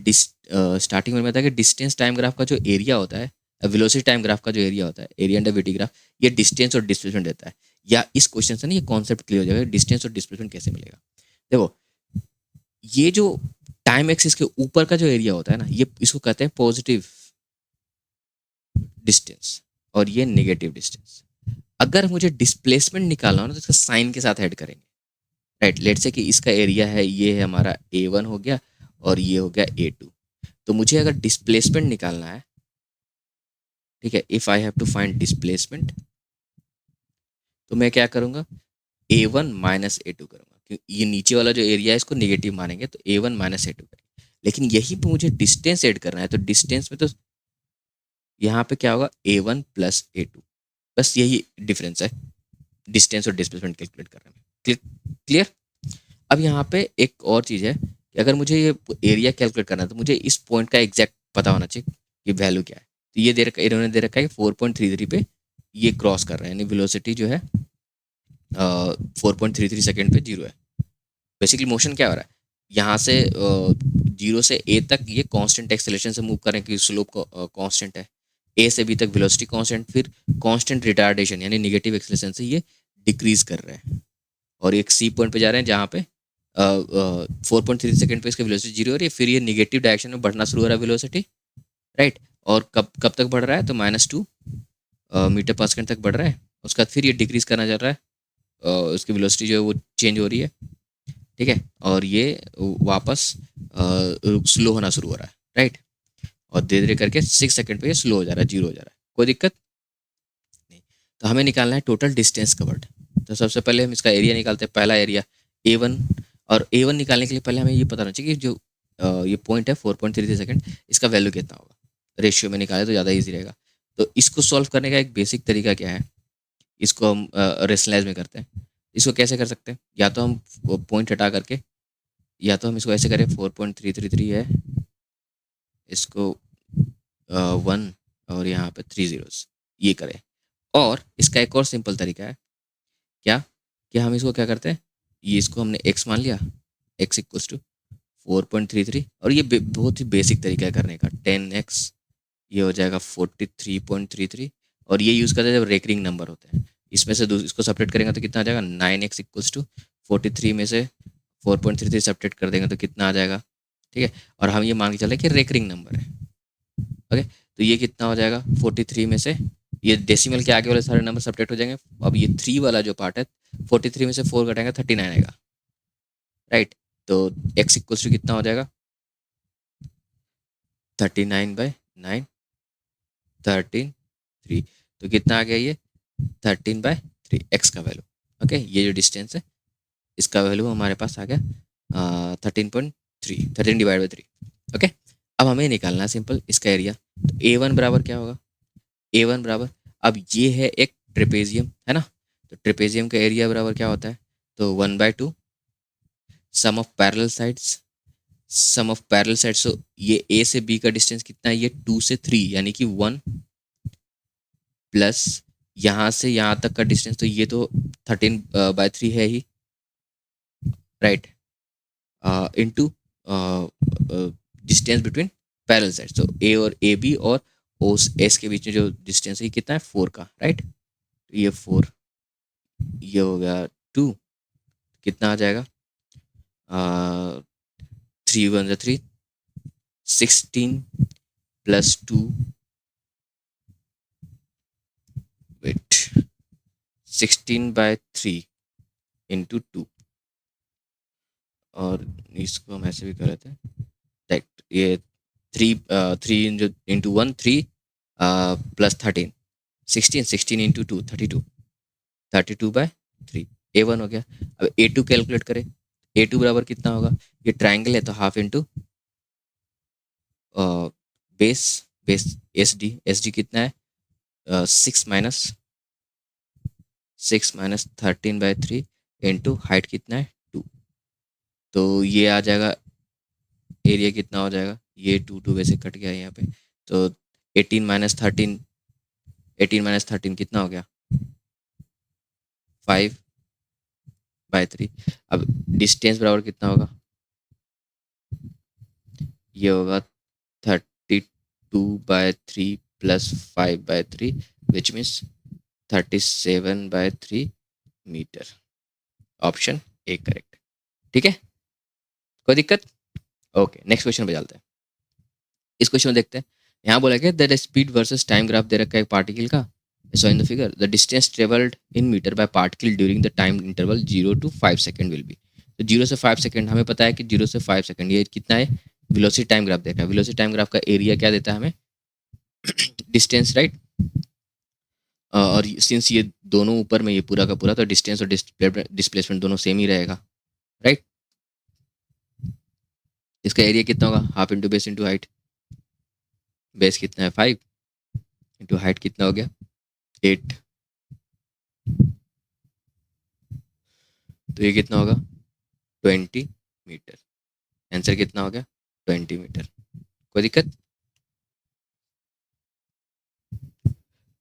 स्टार्टिंग में बताया कि डिस्टेंस टाइम ग्राफ का जो एरिया होता है, वेलोसिटी टाइम ग्राफ का जो एरिया होता है, एरिया अंडर वीटी ग्राफ, ये डिस्टेंस और डिस्प्लेसमेंट देता है। या इस क्वेश्चन से ना ये कॉन्सेप्ट क्लियर हो जाएगा, डिस्टेंस और डिस्प्लेसमेंट कैसे मिलेगा। देखो, ये जो टाइम एक्सिस के ऊपर का जो एरिया होता है ना, ये इसको कहते हैं पॉजिटिव डिस्टेंस, और ये नेगेटिव डिस्टेंस। अगर मुझे डिस्प्लेसमेंट निकालना हो ना, तो इसका साइन के साथ ऐड करेंगे, राइट। लेट से कि इसका एरिया है, ये है हमारा A1 हो गया, और ये हो गया A2। तो मुझे अगर डिस्प्लेसमेंट निकालना है, ठीक है, if I have to find displacement, तो मैं क्या करूँगा, A1 माइनस A2 करूँगा, क्योंकि ये नीचे वाला जो एरिया है इसको निगेटिव मानेंगे, तो A1 माइनस A2 करेंगे। लेकिन यही पे मुझे डिस्टेंस ऐड करना है, तो डिस्टेंस में तो यहाँ पे क्या होगा, A1 प्लस A2, बस यही डिफरेंस है डिस्टेंस और डिस्प्लेसमेंट कैलकुलेट करने में। क्लियर। अब यहाँ पे एक और चीज़ है कि अगर मुझे ये एरिया कैलकुलेट करना है, तो मुझे इस पॉइंट का एग्जैक्ट पता होना चाहिए कि वैल्यू क्या है। तो ये दे रखा है, इन्होंने दे रखा है कि 4.33 पे ये क्रॉस कर रहा है, यानी वेलोसिटी जो है 4.33 सेकेंड पे जीरो है। बेसिकली मोशन क्या हो रहा है, यहाँ से जीरो से ए तक ये कांस्टेंट एक्सेलरेशन से मूव कर रहे हैं, कि स्लोप कांस्टेंट है। ए से बी तक वेलोसिटी कांस्टेंट, फिर कांस्टेंट रिटार्डेशन यानी नेगेटिव एक्सेलरेशन से ये डिक्रीज कर रहे हैं, और एक सी पॉइंट पे जा रहे हैं जहाँ पे 4.3 सेकेंड पे इसका वेलोसिटी जीरो हो रही है, फिर ये निगेटिव डायरेक्शन में बढ़ना शुरू हो रहा है वेलोसिटी, राइट। और कब कब तक बढ़ रहा है, तो -2 मीटर पर सेकेंड तक बढ़ रहा है। उसके बाद फिर ये डिक्रीज करना चल रहा है, उसकी वेलोसिटी जो है वो चेंज हो रही है, ठीक है, और ये वापस स्लो होना शुरू हो रहा है, राइट। और धीरे धीरे करके 6 सेकंड पे ये स्लो हो जा रहा है, जीरो हो जा रहा है, कोई दिक्कत नहीं। तो हमें निकालना है टोटल डिस्टेंस कवर्ड। तो सबसे पहले हम इसका एरिया निकालते हैं, पहला एरिया A1, और A1 निकालने के लिए पहले हमें ये पता होना चाहिए कि जो ये पॉइंट है 4.33 सेकंड, इसका वैल्यू कितना होगा। रेशियो में निकाले तो ज़्यादा ईजी रहेगा। तो इसको सॉल्व करने का एक बेसिक तरीका क्या है, इसको हम रेशनलाइज में करते हैं। इसको कैसे कर सकते हैं, या तो हम पॉइंट हटा करके, या तो हम इसको ऐसे करें, 4.333 है, इसको 1 और यहाँ पे 3 zeros ये करें। और इसका एक और सिंपल तरीका है, क्या कि हम इसको क्या करते हैं, ये इसको हमने x मान लिया, x इक्वल्स टू 4.33, और ये बहुत ही बेसिक तरीका है करने का, 10x, ये हो जाएगा 43.33, और ये यूज़ करते हैं जब रेकरिंग नंबर होते हैं। इसमें से इसको सपरेट करेंगे तो कितना आ जाएगा, 9x इक्वल्स टू 43 में से 4.33 सपरेट कर देंगे तो कितना आ जाएगा, ठीक है। और हम ये मान के चले कि रेकरिंग नंबर है, ओके। तो ये कितना हो जाएगा, 43 में से ये डेसिमल के आगे वाले सारे नंबर सब्ट्रैक्ट हो जाएंगे। अब ये 3 वाला जो पार्ट है, 43 में से 4 घटाएंगे 39 आएगा, राइट। तो x इक्वल्स टू कितना हो जाएगा, 39/9, 13/3, तो कितना आ गया ये 13/3 x का वैल्यू, ओके। ये जो डिस्टेंस है इसका वैल्यू हमारे पास आ गया 13.3, 13/3। ओके, अब हमें निकालना है सिंपल इसका एरिया। तो A1 बराबर क्या होगा? A1 बराबर, अब ये है एक ट्रेपेजियम है ना, तो ट्रेपेजियम का एरिया बराबर क्या होता है? तो 1/2 sum of parallel sides, sum of parallel sides. तो ये ए से बी का डिस्टेंस कितना है? ये 2 से 3 यानी कि 1 प्लस यहाँ से यहाँ तक का डिस्टेंस, तो ये तो 13/3 है ही, right, into distance between parallel sides. तो ए और ए बी और ओ एस के बीच में जो डिस्टेंस है ये कितना है? 4 का, राइट। तो ये 4, ये हो गया 2, कितना आ जाएगा? 3 1 3, 16 प्लस 2, वेट, 16/3 इंटू 2, और इसको हम ऐसे भी कर लेते हैं, राइट। ये 3 इंटू 1 3 प्लस 13, 16 इंटू 2 32, 32/3, A1 हो गया। अब A2 कैलकुलेट करें। A2 बराबर कितना होगा? ये ट्राइंगल है तो half into base, base S D कितना है? 6 माइनस 13/3 इंटू हाइट कितना है? 2। तो ये आ जाएगा, एरिया कितना हो जाएगा? ये 2 वैसे कट गया यहाँ पे, तो 18 माइनस थर्टीन कितना हो गया? 5/3। अब डिस्टेंस बराबर कितना होगा? ये होगा 32/3 plus 5/3 which means 37/3 metre. Option A correct. ठीक है, कोई दिक्कत? ओके, नेक्स्ट क्वेश्चन पे चलते हैं। इस क्वेश्चन में देखते हैं, यहाँ बोला गया that speed versus time graph दे रखा है एक पार्टिकल का। So in the figure the distance travelled in metre by particle during the time interval 0 to 5 second will be. तो 0 से 5 सेकंड हमें पता है कि 0 से 5 सेकंड ये कितना है? वेलोसिटी टाइम ग्राफ देखा है। वेलोसिटी टाइम ग्राफ का एरिया क्या देता है हमें? Distance, right. और सिंस ये दोनों ऊपर में ये पूरा का पूरा, तो डिस्टेंस और डिस्प्लेसमेंट दोनों सेम ही रहेगा, राइट। इसका एरिया कितना होगा? Half into base into height. Base कितना है? 5 इंटू हाइट कितना हो गया? 8। तो ये कितना होगा? 20 मीटर। आंसर कितना हो गया? 20 मीटर। कोई दिक्कत?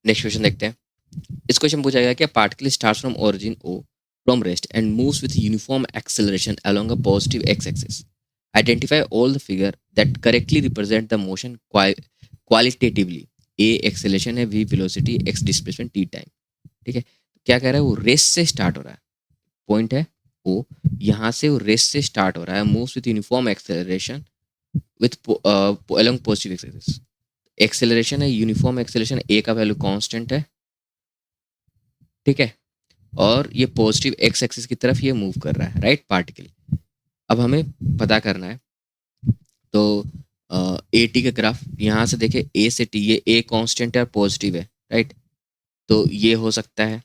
नेक्स्ट क्वेश्चन देखते हैं। इस क्वेश्चन पूछा गया कि particle starts from origin O from rest and moves with uniform acceleration along a positive x axis. Identify all the figure that correctly represent the motion qualitatively. A acceleration है, v velocity, x displacement, t time. ठीक है, क्या कह रहा है? वो rest से start हो रहा है, पॉइंट है ओ, यहाँ से वो रेस्ट से स्टार्ट हो रहा है, moves with uniform acceleration with along positive x axis. Acceleration है, यूनिफॉर्म एक्सेलरेशन, ए का वैल्यू कांस्टेंट है, ठीक है, और ये पॉजिटिव एक्स एक्सिस की तरफ ये मूव कर रहा है, राइट, पार्टिकल। अब हमें पता करना है, तो ए टी का ग्राफ यहाँ से देखे, ए से टी, ये ए कांस्टेंट है और पॉजिटिव है, राइट। तो ये हो सकता है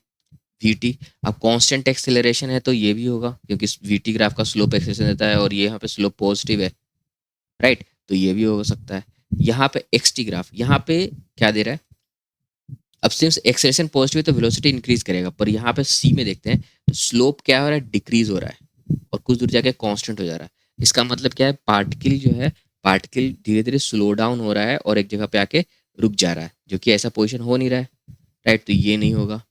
वी टी। अब कांस्टेंट एक्सेलरेशन है तो ये भी होगा, क्योंकि वी टी ग्राफ का स्लोप एक्सेलरेशन देता है और ये यहाँ पे स्लोप पॉजिटिव है, राइट। तो ये भी हो सकता है। यहाँ पे एक्स टी ग्राफ, यहाँ पे क्या दे रहा है? अब सिर्फ एक्सेलरेशन पॉजिटिव है तो वेलोसिटी इंक्रीज करेगा, पर यहाँ पे सी में देखते हैं तो स्लोप क्या हो रहा है? डिक्रीज हो रहा है और कुछ दूर जाके कांस्टेंट हो जा रहा है। इसका मतलब क्या है? पार्टिकल जो है, पार्टिकल धीरे धीरे स्लो डाउन हो रहा है और एक जगह पे आके रुक जा रहा है, जो कि ऐसा पोजिशन हो नहीं रहा है, राइट। तो ये नहीं होगा।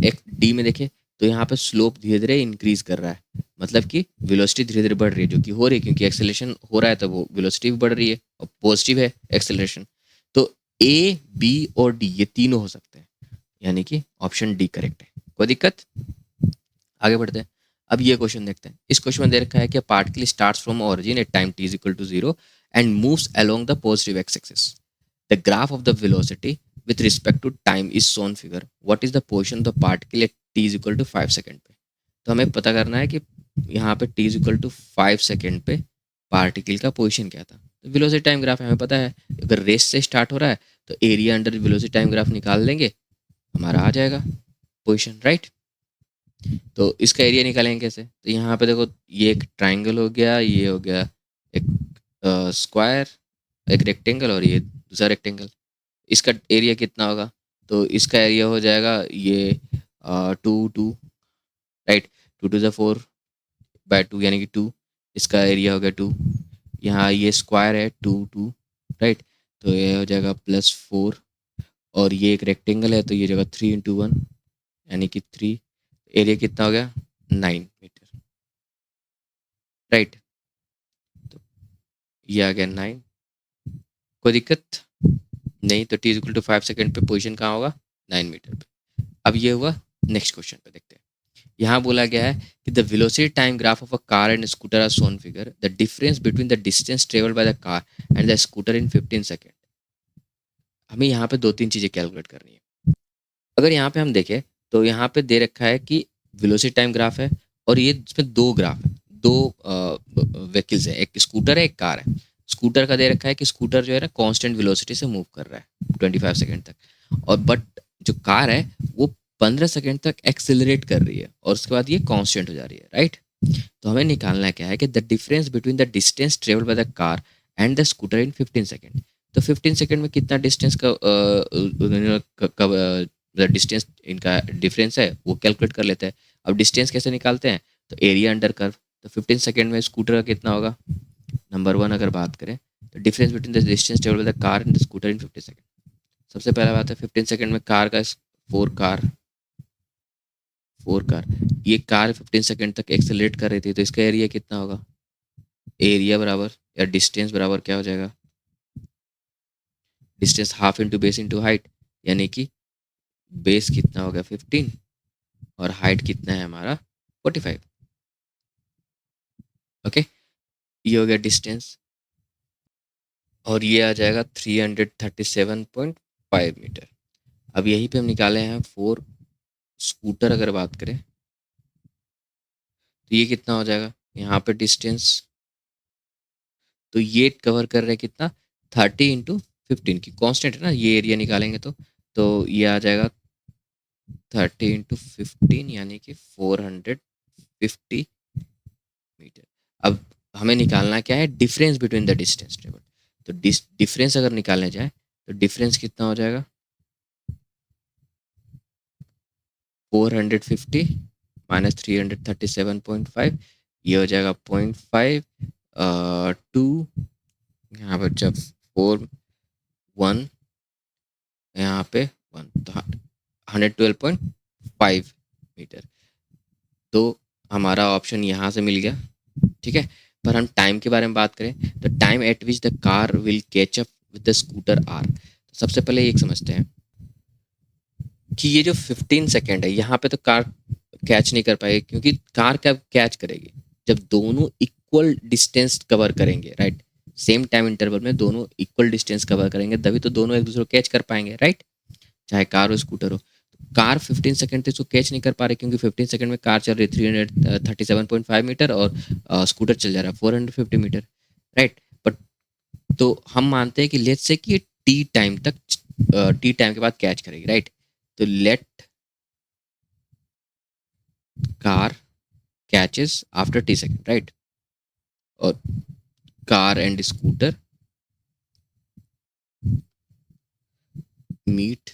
एक डी में देखें तो यहाँ पे स्लोप धीरे धीरे इंक्रीज कर रहा है, मतलब कि वेलोसिटी धीरे धीरे बढ़ रही है, जो कि हो रही है क्योंकि एक्सेलरेशन हो रहा है तो वो वेलोसिटी भी बढ़ रही है और पॉजिटिव है एक्सेलरेशन। तो ए बी और डी ये तीनों हो सकते हैं, यानी कि ऑप्शन डी करेक्ट है। कोई दिक्कत? आगे बढ़ते हैं। अब ये क्वेश्चन देखते हैं। इस क्वेश्चन में दे रखा है कि particle starts from origin at time t is equal to 0 and moves along the positive x-axis. The graph of the velocity with respect to time is shown figure. What is the position of the particle at t is equal to 5 second पे? तो हमें पता करना है कि यहाँ पे t is equal to 5 second पे पार्टिकल का पोजिशन क्या था। तो वेलोसिटी टाइम ग्राफ हमें पता है, अगर रेस से स्टार्ट हो रहा है तो area under velocity time graph निकाल लेंगे, हमारा आ जाएगा पोजिशन, राइट। तो इसका एरिया निकालेंगे कैसे? तो यहाँ पे देखो, ये एक ट्राइंगल हो गया, ये हो गया एक स्क्वायर, एक रेक्टेंगल, और ये दूसरा रेक्टेंगल। इसका एरिया कितना होगा? तो इसका एरिया हो जाएगा ये 2 2, राइट। 2 to the 4/2 यानी कि 2। इसका एरिया हो गया 2। यहाँ ये स्क्वायर है 2 2, राइट। तो ये हो जाएगा +4, और ये एक रेक्टेंगल है तो ये जगह 3 into 1 यानी कि 3। एरिया कितना हो गया? 9 मीटर, राइट। तो ये आ गया 9। कोई दिक्कत नहीं। तो t=5 सेकेंड पे पोजीशन कहाँ होगा? 9 मीटर पे। अब ये हुआ। नेक्स्ट क्वेश्चन पे देखते हैं। यहाँ बोला गया है कि the velocity time graph of a car and scooter are shown figure the difference between the distance travelled by the car and the scooter in 15 second. हमें यहाँ पे दो तीन चीज़ें कैलकुलेट करनी है। अगर यहाँ पे हम देखें तो यहाँ पे दे रखा है कि वेलोसिटी टाइम ग्राफ है, और ये इसमें दो ग्राफ है, दो व्हीकल्स है, एक स्कूटर है एक कार है। स्कूटर का दे रखा है कि स्कूटर जो है ना कांस्टेंट वेलोसिटी से मूव कर रहा है 25 सेकेंड तक, और बट जो कार है वो 15 सेकेंड तक एक्सेलरेट कर रही है, और उसके बाद ये कांस्टेंट हो जा रही है, राइट। तो हमें निकालना क्या है कि the difference between the distance travel bye the car and the scooter in 15 second. तो 15 सेकेंड में कितना डिस्टेंस का डिस्टेंस इनका डिफरेंस है वो कैलकुलेट कर लेते हैं। अब डिस्टेंस कैसे निकालते हैं? तो एरिया अंडर कर्व। तो 15 सेकेंड में स्कूटर का कितना होगा? नंबर 1 अगर बात करें तो difference between the distance travel bye the car and the scooter in 15 second. सबसे पहला बात है 15 सेकेंड में कार का 4 कार, 4 कार। ये कार 15 सेकेंड तक एक्सेलरेट कर रही थी, तो इसका एरिया कितना होगा? एरिया बराबर या डिस्टेंस बराबर क्या हो जाएगा? Distance half into base into height, यानी कि बेस कितना होगा 15 और हाइट कितना है हमारा 45। ओके, ये हो गया डिस्टेंस, और ये आ जाएगा 337.5 मीटर। अब यहीं पे हम निकाले हैं 4। स्कूटर अगर बात करें तो ये कितना हो जाएगा? यहाँ पे डिस्टेंस, तो ये कवर कर रहे हैं कितना? 30 into 15 की कांस्टेंट है ना, ये एरिया निकालेंगे तो ये आ जाएगा 30 into 15 यानी कि 450 मीटर। अब हमें निकालना क्या है? Difference between the distance table. तो डिफरेंस अगर निकालने जाए तो डिफरेंस कितना हो जाएगा? 450 माइनस 337.5, ये हो जाएगा 0.5 2, यहाँ पर जब 4 1 यहाँ पे 1, तो 112.5 मीटर। तो हमारा ऑप्शन यहाँ से मिल गया, ठीक है। पर हम टाइम के बारे में बात करें तो time at which the car will catch up with the scooter R. सबसे पहले एक समझते हैं कि ये जो 15 सेकेंड है यहाँ पे तो कार कैच नहीं कर पाएगी, क्योंकि कार कब कैच करेगी? जब दोनों इक्वल डिस्टेंस कवर करेंगे, राइट। सेम टाइम इंटरवल में दोनों इक्वल डिस्टेंस कवर करेंगे, तभी तो दोनों एक दूसरे को कैच कर पाएंगे, राइट। चाहे कार हो स्कूटर हो। कार 15 सेकेंड तक इसको कैच नहीं कर पा रही, क्योंकि 15 सेकेंड में कार चल रही है 337.5 मीटर, और स्कूटर चल जा रहा है 450 मीटर, राइट। बट तो हम मानते हैं कि लेट्स से कि टी टाइम तक, टी टाइम के बाद कैच करेगी, राइट। तो let car catches after t second, right. और car and scooter meet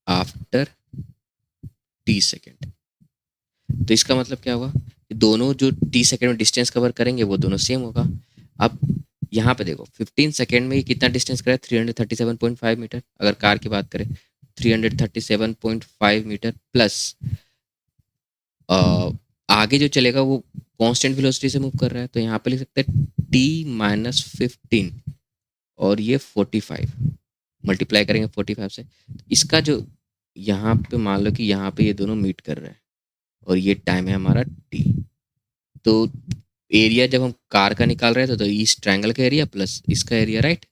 after t second. तो इसका मतलब क्या हुआ कि दोनों जो t सेकेंड में डिस्टेंस कवर करेंगे वो दोनों सेम होगा। अब यहाँ पे देखो 15 सेकेंड में ये कितना डिस्टेंस करे? 337.5 मीटर। अगर कार की बात करें 337.5 मीटर प्लस आगे जो चलेगा वो कांस्टेंट वेलोसिटी से मूव कर रहा है, तो यहाँ पे लिख सकते हैं t-15, और ये 45 मल्टीप्लाई करेंगे 45 से। इसका जो यहाँ पे मान लो कि यहाँ पे ये दोनों मीट कर रहे हैं, और ये टाइम है हमारा t। तो एरिया जब हम कार का निकाल रहे थे तो इस ट्रायंगल का एरिया प्लस इसका एरिया, राइट।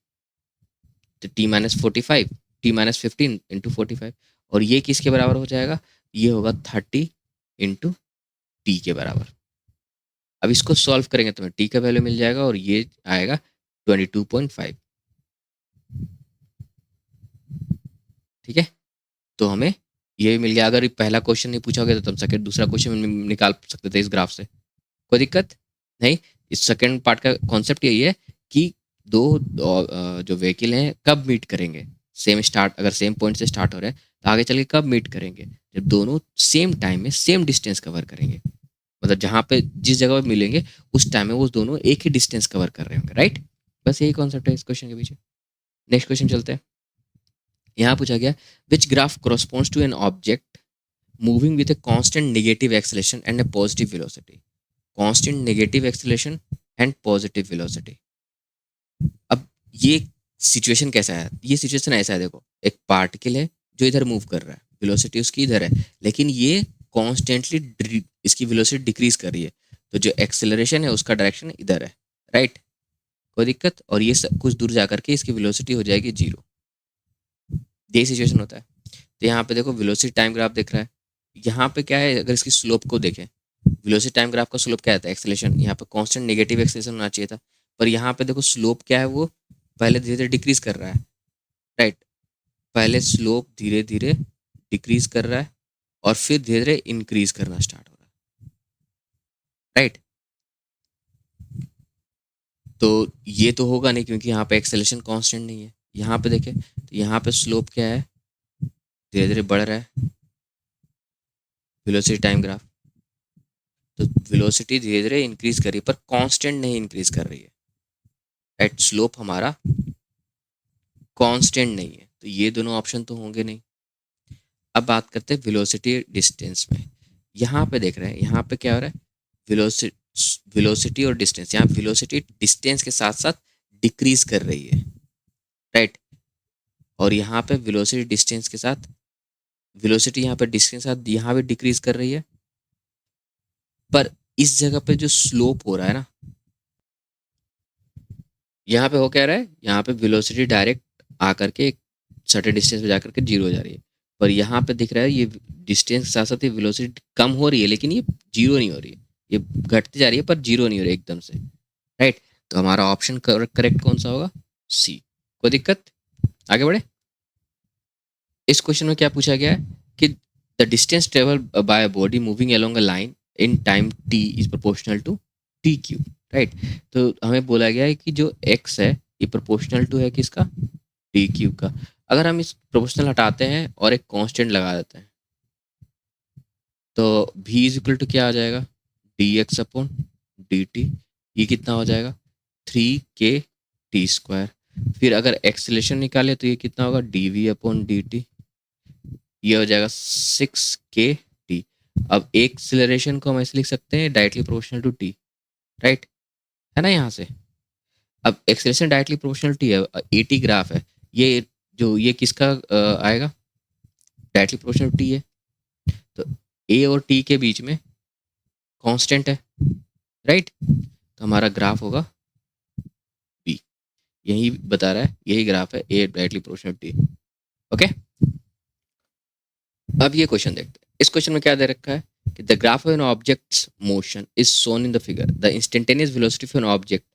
तो t-45, t-15 into 45, और ये किसके बराबर हो जाएगा? ये होगा 30 into t के बराबर। अब इसको सॉल्व करेंगे तो हमें t का वैल्यू मिल जाएगा, और ये आएगा 22.5, ठीक है। तो हमें ये भी मिल गया। अगर ये पहला क्वेश्चन नहीं पूछा होगा तो तुम सेकंड दूसरा क्वेश्चन निकाल सकते थे इस ग्राफ से, कोई दिक्कत नहीं। इस सेकंड पार्ट का कॉन्सेप्ट यही है कि दो जो व्हीकल हैं कब मीट करेंगे। सेम स्टार्ट, अगर सेम पॉइंट से स्टार्ट हो रहा है तो आगे चल के कब मीट करेंगे, जब दोनों सेम टाइम में सेम डिस्टेंस कवर करेंगे। मतलब जहाँ पे जिस जगह पे मिलेंगे उस टाइम में वो दोनों एक ही डिस्टेंस कवर कर रहे होंगे, राइट। बस यही कॉन्सेप्ट है इस क्वेश्चन के पीछे। नेक्स्ट क्वेश्चन चलते हैं। यहाँ पूछा गया which graph corresponds to an object moving with a constant negative acceleration and a positive velocity. Constant negative acceleration and positive velocity. अब ये सिचुएशन कैसा है, ये सिचुएशन ऐसा है, देखो एक पार्टिकल है जो इधर मूव कर रहा है, वेलोसिटी उसकी इधर है, लेकिन ये कॉन्स्टेंटली इसकी वेलोसिटी डिक्रीज कर रही है, तो जो एक्सेलरेशन है उसका डायरेक्शन इधर है, राइट। कोई दिक्कत, और ये कुछ दूर जा करके इसकी वेलोसिटी हो जाएगी 0। यही सिचुएशन होता है। तो यहाँ पे देखो वेलोसिटी टाइम ग्राफ दिख रहा है। यहाँ पे क्या है, अगर इसकी स्लोप को देखें, वेलोसिटी टाइम ग्राफ का स्लोप क्या आता है, एक्सेलेरेशन। यहाँ पे कांस्टेंट नेगेटिव एक्सेलेरेशन होना चाहिए था, पर यहाँ पे देखो स्लोप क्या है, वो पहले धीरे धीरे डिक्रीज कर रहा है, राइट। पहले स्लोप धीरे धीरे डिक्रीज कर रहा है और फिर धीरे धीरे इंक्रीज करना स्टार्ट हो रहा है, राइट। तो ये तो होगा नहीं क्योंकि यहाँ पे एक्सेलेरेशन कांस्टेंट नहीं है। यहाँ पे देखें तो यहाँ पे स्लोप क्या है, धीरे धीरे बढ़ रहा है, वेलोसिटी टाइम ग्राफ। तो वेलोसिटी धीरे धीरे इंक्रीज कर रही है पर कांस्टेंट नहीं इंक्रीज कर रही है, राइट। स्लोप हमारा कांस्टेंट नहीं है, तो ये दोनों ऑप्शन तो होंगे नहीं। अब बात करते हैं वेलोसिटी डिस्टेंस में। यहाँ पे देख रहे हैं, यहाँ पे क्या हो रहा है, वेलोसिटी और डिस्टेंस। यहाँ वेलोसिटी डिस्टेंस के साथ साथ डिक्रीज कर रही है, राइट। और यहाँ पे वेलोसिटी डिस्टेंस के साथ, वेलोसिटी यहाँ पे डिस्टेंस के साथ यहाँ भी डिक्रीज कर रही है, पर इस जगह पे जो स्लोप हो रहा है ना, यहाँ पे हो क्या रहा है, यहाँ पे वेलोसिटी डायरेक्ट आकर के एक सर्टेन डिस्टेंस पे जाकर के 0 हो जा रही है, पर यहाँ पे दिख रहा है ये डिस्टेंस के साथ साथ ये वेलोसिटी कम हो रही है, लेकिन ये 0 नहीं हो रही है, ये घटती जा रही है पर 0 नहीं हो रही एकदम से, राइट। तो हमारा ऑप्शन करेक्ट कौन सा होगा, सी। कोई दिक्कत, आगे बढ़े। इस क्वेश्चन में क्या पूछा गया है कि the distance travel by body moving along a line in time t is proportional to T cube, right. तो हमें बोला गया है कि जो x है ये प्रोपोर्शनल टू है किसका, टी क्यू का। अगर हम इस प्रोपोर्शनल हटाते हैं और एक कांस्टेंट लगा देते हैं तो v इज इक्वल टू क्या आ जाएगा, D x upon D T. ये कितना हो जाएगा, 3k t²। फिर अगर एक्सेलेरेशन निकाले तो ये कितना होगा, D V upon D T. ये हो जाएगा 6k t। अब एक्सेलरेशन को हम ऐसे लिख सकते हैं directly proportional to T, right, है ना। यहाँ से अब एक्सेलरेशन डायरेक्टली प्रोपोर्शनल टी है, एटी ग्राफ है, ये जो ये किसका आएगा, डायरेक्टली प्रोपोर्शनल टी है। तो ए और टी के बीच में कांस्टेंट है, राइट। तो हमारा ग्राफ होगा बी। यही बता रहा है, यही ग्राफ है, ए डायरेक्टली प्रोपोर्शनल टी। ओके, अब ये क्वेश्चन देखते हैं। इस क्वेश्चन में क्या दे रखा है कि the graph of an object's motion is shown in the figure, the instantaneous velocity of an object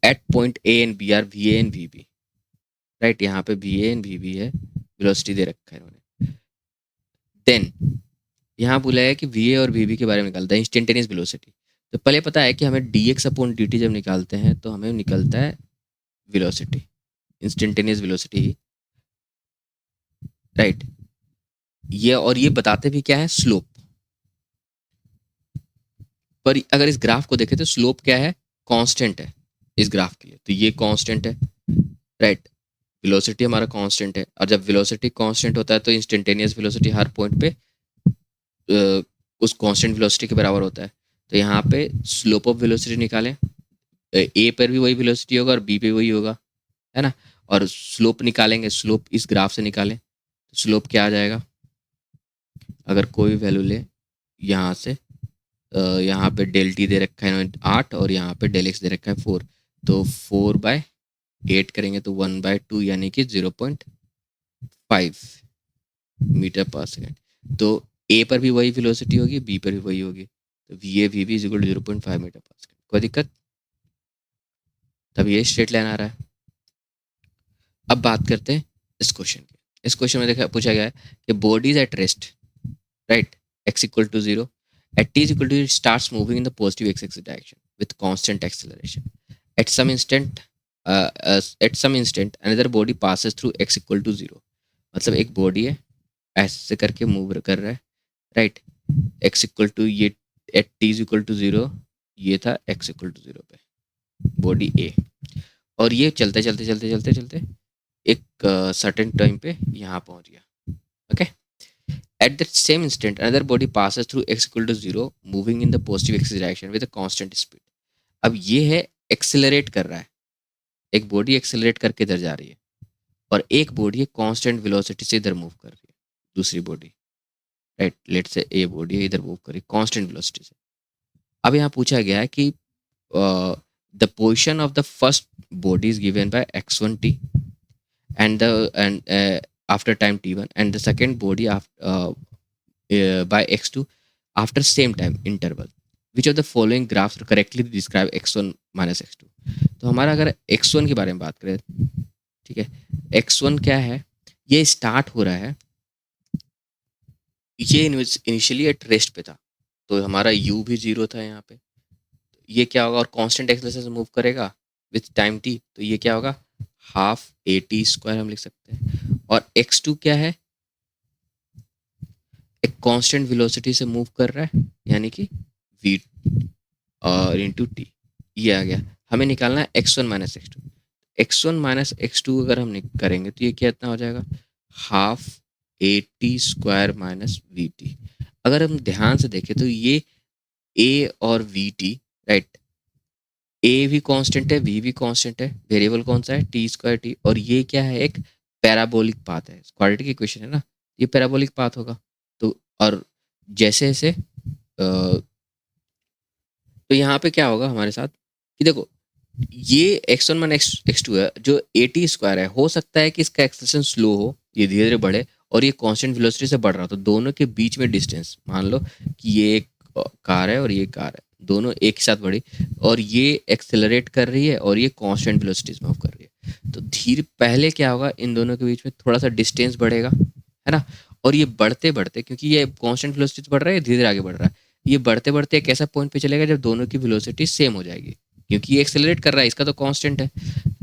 at point A and B are V A and V B, right. यहाँ पे V A and V B है, velocity दे रखा है इन्होंने। Then यहाँ बोला है कि वी ए और वी बी के बारे में निकालता है इंस्टेंटेनियस वेलोसिटी। तो पहले पता है कि हमें D x upon D T जब निकालते हैं तो हमें निकलता है वेलोसिटी, इंस्टेंटेनियस वेलोसिटी, राइट। ये और ये बताते भी क्या है, स्लोप। पर अगर इस ग्राफ को देखें तो स्लोप क्या है, कांस्टेंट है इस ग्राफ के लिए, तो ये कांस्टेंट है, राइट। वेलोसिटी हमारा कांस्टेंट है, और जब वेलोसिटी कांस्टेंट होता है तो इंस्टेंटेनियस वेलोसिटी हर पॉइंट पे उस कांस्टेंट वेलोसिटी के बराबर होता है। तो यहाँ पे स्लोप ऑफ वेलोसिटी निकालें, ए पर भी वही वेलोसिटी होगा और बी पे वही होगा, है ना। और स्लोप निकालेंगे, स्लोप इस ग्राफ से निकालें तो स्लोप क्या आ जाएगा, अगर कोई वैल्यू ले यहाँ से, यहाँ पे डेल टी दे रखा है 8 और यहाँ पे डेल एक्स दे रखा है 4, तो 4/8 करेंगे तो 1/2 यानी कि 0.5 मीटर पर सेकेंड। तो ए पर भी वही वेलोसिटी होगी, बी पर भी वही होगी, तो V A V B is equal to 0.5 metre पर सेकेंड। कोई दिक्कत, तब ये स्ट्रेट लाइन आ रहा है। अब बात करते हैं इस क्वेश्चन की। इस क्वेश्चन में देखा पूछा गया है कि body is at rest, right, x equal to 0, at t is equal to 0, it starts moving in the positive x-axis direction with constant acceleration. At some instant, another body passes through x equal to 0. मतलब एक body है, ऐसे करके move कर रहा है, right, x equal to ये at t is equal to 0, ये था x इक्वल टू 0 पे बॉडी ए, और ये चलते चलते चलते चलते चलते एक सर्टेन टाइम पे यहाँ पहुँच गया। Okay, at the same instant another body passes through x equal to 0 moving in the positive axis direction with a constant speed. अब ये है एक्सेलरेट कर रहा है, एक बॉडी एक्सेलरेट करके इधर जा रही है और एक बॉडी कांस्टेंट वेलोसिटी से इधर मूव कर रही है, दूसरी बॉडी, राइट, लेट से ए बॉडी है इधर मूव कर रही है कांस्टेंट वेलोसिटी से। अब यहाँ पूछा गया है कि the position of the first body is given by x1t and after time t1, and the second body by x2 after same time interval. Which of the following graphs correctly describe x1 minus x2? तो हमारा अगर x1 के बारे में बात करें, ठीक है, x1 क्या है, ये स्टार्ट हो रहा है, ये इनिशियली एट रेस्ट पे था, तो हमारा u भी 0 था यहाँ पे, ये क्या होगा, और कांस्टेंट एक्सेलरेशन से मूव करेगा विथ टाइम t, तो ये क्या होगा, हाफ ए टी स्क्वायर हम लिख सकते हैं। और x2 क्या है, एक कांस्टेंट वेलोसिटी से मूव कर रहा है, यानी कि v और इंटू टी, ये आ गया। हमें निकालना है x1 minus X two. x1 minus X two अगर हम करेंगे तो ये क्या इतना हो जाएगा, half A T square minus V T. अगर हम ध्यान से देखें तो ये a और वी टी, राइट, ए भी कांस्टेंट है, वी भी कांस्टेंट है, वेरिएबल कौन सा है, टी स्क्वायर टी, और ये क्या है, एक पैराबोलिक पाथ है, क्वाड्रेटिक इक्वेशन है ना, ये पैराबोलिक पाथ होगा। तो और जैसे जैसे तो यहाँ पे क्या होगा हमारे साथ कि देखो, ये x1 मान x2 है, जो ए टी स्क्वायर है, हो सकता है कि इसका एक्सेलरेशन स्लो हो, ये धीरे धीरे बढ़े, और ये कांस्टेंट वेलोसिटी से बढ़ रहा हो, तो दोनों के बीच में डिस्टेंस मान लो कि ये एक कार है और ये कार है, दोनों एक साथ बढ़ी, और ये एक्सेलरेट कर रही है और ये कांस्टेंट वेलोसिटी से मूव कर रही है, तो धीरे पहले क्या होगा, इन दोनों के बीच में थोड़ा सा डिस्टेंस बढ़ेगा, है ना, और ये बढ़ते बढ़ते, क्योंकि ये कांस्टेंट वेलोसिटी से बढ़ रहा है, धीरे धीरे आगे बढ़ रहा है, ये बढ़ते बढ़ते एक ऐसा पॉइंट पे चलेगा जब दोनों की वेलोसिटी सेम हो जाएगी, क्योंकि ये एक्सेलरेट कर रहा है, इसका तो कांस्टेंट है,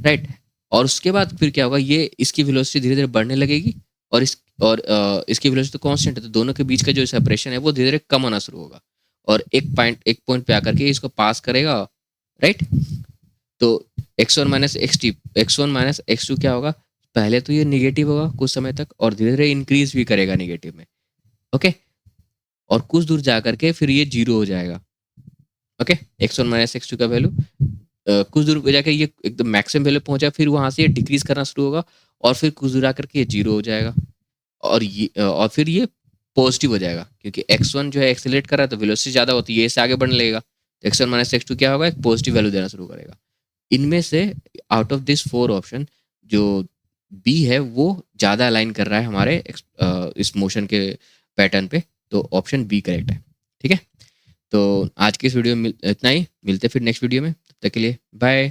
राइट, और उसके बाद फिर क्या होगा, ये इसकी वेलोसिटी धीरे धीरे बढ़ने लगेगी, और इसकी वेलोसिटी तो कांस्टेंट है, तो दोनों के बीच का जो सेपरेशन है वो धीरे धीरे कम होना शुरू होगा, और एक पॉइंट पे आकर के इसको पास करेगा, राइट। तो x1 माइनस एक्स टू क्या होगा, पहले तो ये निगेटिव होगा कुछ समय तक, और धीरे धीरे इंक्रीज भी करेगा निगेटिव में, ओके, और कुछ दूर जा करके फिर ये 0 हो जाएगा, okay, x1 minus X two का वैल्यू कुछ दूर पे जाकर ये एकदम मैक्सिमम वैल्यू पहुंचा, फिर वहां से ये डिक्रीज करना शुरू होगा, और फिर कुछ दूर आकर के ये 0 हो जाएगा, और फिर ये पॉजिटिव हो जाएगा, क्योंकि x1 जो है एक्सेलरेट कर रहा है, तो वेलोसिटी ज़्यादा होती है, ये इससे आगे बढ़ने लगेगा, तो x1 माइनस एक्स टू क्या होगा, एक पॉजिटिव वैल्यू देना शुरू करेगा। इनमें से आउट ऑफ दिस 4 ऑप्शन जो बी है वो ज़्यादा अलाइन कर रहा है हमारे इस मोशन के पैटर्न पे, तो ऑप्शन बी करेक्ट है, ठीक है। तो आज की इस वीडियो में इतना ही, मिलते फिर नेक्स्ट वीडियो में, तब तक के लिए बाय।